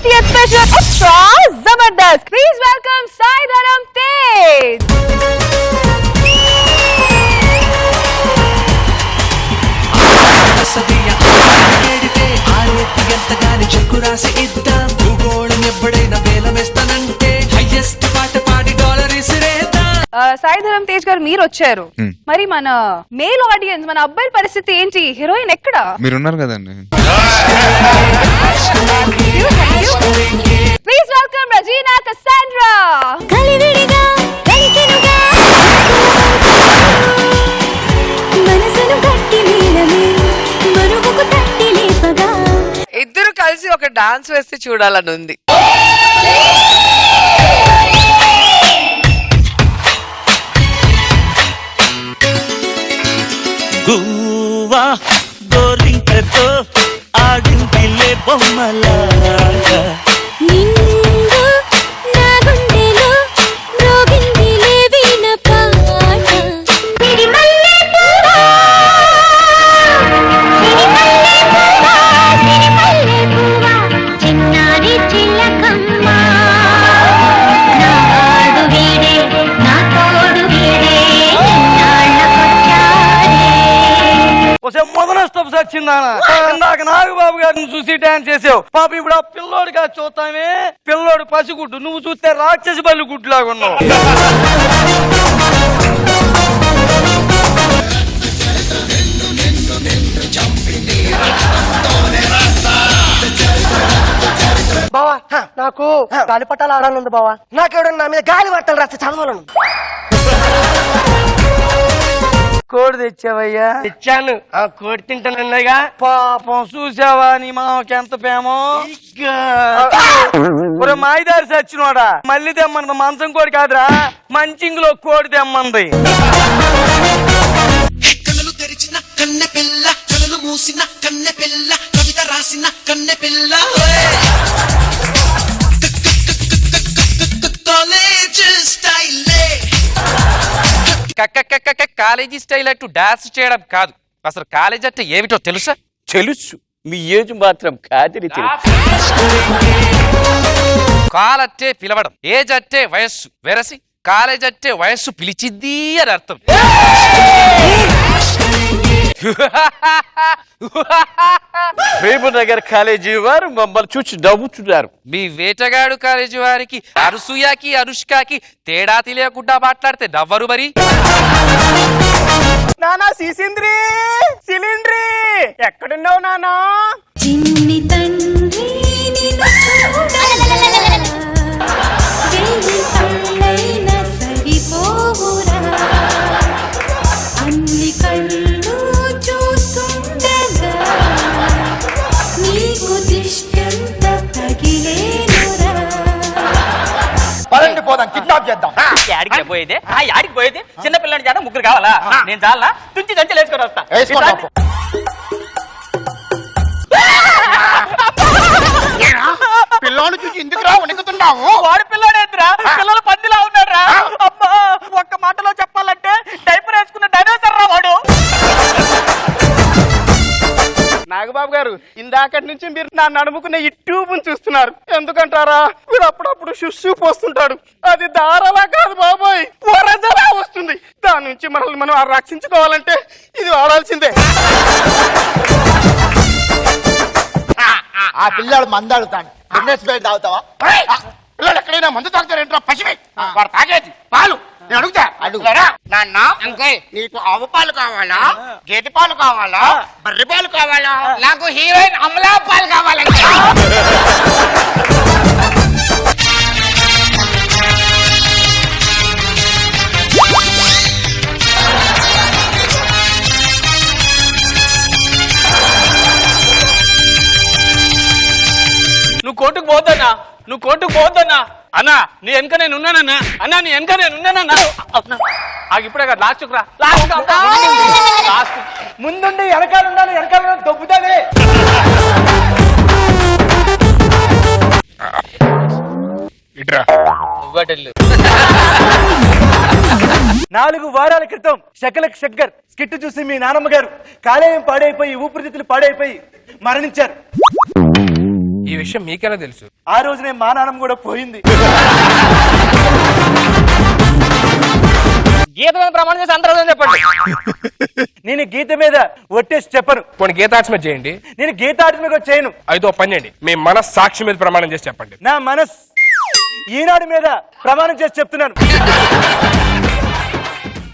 50th special extra Zabardast. Please welcome Sai Dharam Tej. Sai Dharam Tej గారు మీరు వచ్చారు, మరి మన మేల్ ఆడియన్స్, మన అబ్బాయిల పరిస్థితి ఏంటి? హీరోయిన్ ఎక్కడ? మీరున్నారు కదండి. Please welcome Razina Cassandra. ఇద్దరు కలిసి ఒక డాన్స్ వేస్తే చూడాలని ఉంది. గువ్వా గోరింకతో ఆడింటిలే బొమ్మలాగా ఇందాక నాగబాబు గారిని చూసి డాన్స్ చేసావు పాప, ఇప్పుడు ఆ పిల్లోడిగా చూస్తామే, పిల్లోడు పసిగుడ్డు, నువ్వు చూస్తే రాక్షసి బల్లి గుడ్డు లాగా ఉన్నావు. బావా నాకు గాలిపటాలు ఆడాలంది బావా, నాకెవడన్నా నా మీద గాలి పట్టాలు రాస్తే చదవాలను. కోడి తెచ్చావయ్యా? తెచ్చాను. ఆ కోడి తింటానన్నాగా. పాపం చూసావా నీ మామకి ఎంత ప్రేమో. మాయిదారి సచ్చినోడా, మళ్ళీ తెమ్మంది మంచం కోడి కాదురా, మంచింగులో కోడి తెమ్మంది. కళ్ళు తెరిచిన కన్నె పిల్ల, కళ్ళు మూసిన కన్నె పిల్ల, కవిత రాసిన కన్నె పిల్ల, కాలేజ్ స్టైలే. కాలేజీ స్టైల్ అట్టు డాన్స్ చేయడం కాదు, అసలు కాలేజ్ అంటే ఏమిటో తెలుసా? తెలుసు, మీ ఏజ్ మాత్రం కాదని తెలుసు. కాలంటే పిలవడం, ఏజ్ అంటే వయస్సు వెరసి, కాలేజ్ అంటే వయస్సు పిలిచింది అని అర్థం. ప్రేమనగర్ కాలేజీ వారు మమ్మల్ని చూసి నవ్వుతున్నారు. మీ వేటగాడు కాలేజీ వారికి అనసూయకి అనుష్కకి తేడా తెలియకుండా మాట్లాడితే నవ్వరు మరి. నానా సీసింద్రి సిలిండ్రీ ఎక్కడున్నావు నానా? చిన్ని తండ్రి సరిపోవురా, అన్ని కళ్ళు చూస్తుండగా నీకు దిష్టంత తగిలేనురా. పదండి పోదాం, కిడ్నాప్ చేద్దాం. యాడికి పోయేదే? యాడికి పోయేది? చిన్న పిల్లని చేత ముగ్గురు కావాలా? నేను చాలా తుంచి దంచి లేచుకొని వస్తా. పిల్లోడు చూసి ఎందుకు రా వణుకుతున్నావు? వాడి పిల్లాడేంద్రా, పిల్లలు పందిలా ఉన్నాడు రా. అమ్మా, ఒక్క మాటలో చెప్పాలంటే డైపర్ వేసుకున్న డైనోసర్ రా వాడు. నాగబాబు గారు, ఇందాకటి నుంచి మీరు నా నడుముకున్న ఈ ట్యూబ్ని చూస్తున్నారు. ఎందుకంటారా, మీరు అప్పుడప్పుడు షుషు పోస్తుంటాడు, అది దారలా కాదు బాబోయ్, వరదలా వస్తుంది. దాని నుంచి మనల్ని మనం రక్షించుకోవాలంటే ఇది వాడాల్సిందే. ఆ పిల్లాడు మందు అడుగుతాడు, తాగుతావా? పిల్లలు ఎక్కడైనా మందు తాగుతారేంట్రా పసివి? వాడు తాగేది పాలు. నేను అడుగుతా, అడుగుతారా నాన్న? నీకు ఆవు పాలు కావాలా, గేదె పాలు కావాలా, బర్రె పాలు కావాలా? నాకు హీరోయిన్ అమలా పాలు కావాలండి. నువ్వు కోర్టుకు పోద్దన్నా, నువ్వు కోర్టుకు పోద్దన్నా. అన్నా నీ వెనక నేను ఉన్నానన్నా, అన్నా నీ వెనక నేను ఉన్నానన్నా. ఇప్పుడే కదా లాస్ట్ రా, లాస్ట్ ముందుండి వెనకాల ఉండాలి, వెనకాల దొబ్బుతావే. నాలుగు వారాల క్రితం శకలక్ శక్కర్ స్కిట్ చూసి మీ నానమ్మ గారు కాలేయం పాడైపోయి ఊపిరితిత్తులు పాడైపోయి మరణించారు. ఈ విషయం మీకెలా తెలుసు? ఆ రోజునే మా నాన్నమ్మ కూడా పోయింది. గీత మీద ప్రమాణం చేసి అందరూ చెప్పండి. నేను గీత మీద ఒట్టేసి చెప్పను. కొన్ని గీతార్చన చేయండి. నేను గీతార్జున మీద చేయను. అయితే ఓ పని చేయండి, మీ మనస్సాక్షి మీద ప్రమాణం చేసి చెప్పండి. నా మనస్ ఈనాడు మీద ప్రమాణం చేసి చెప్తున్నాను.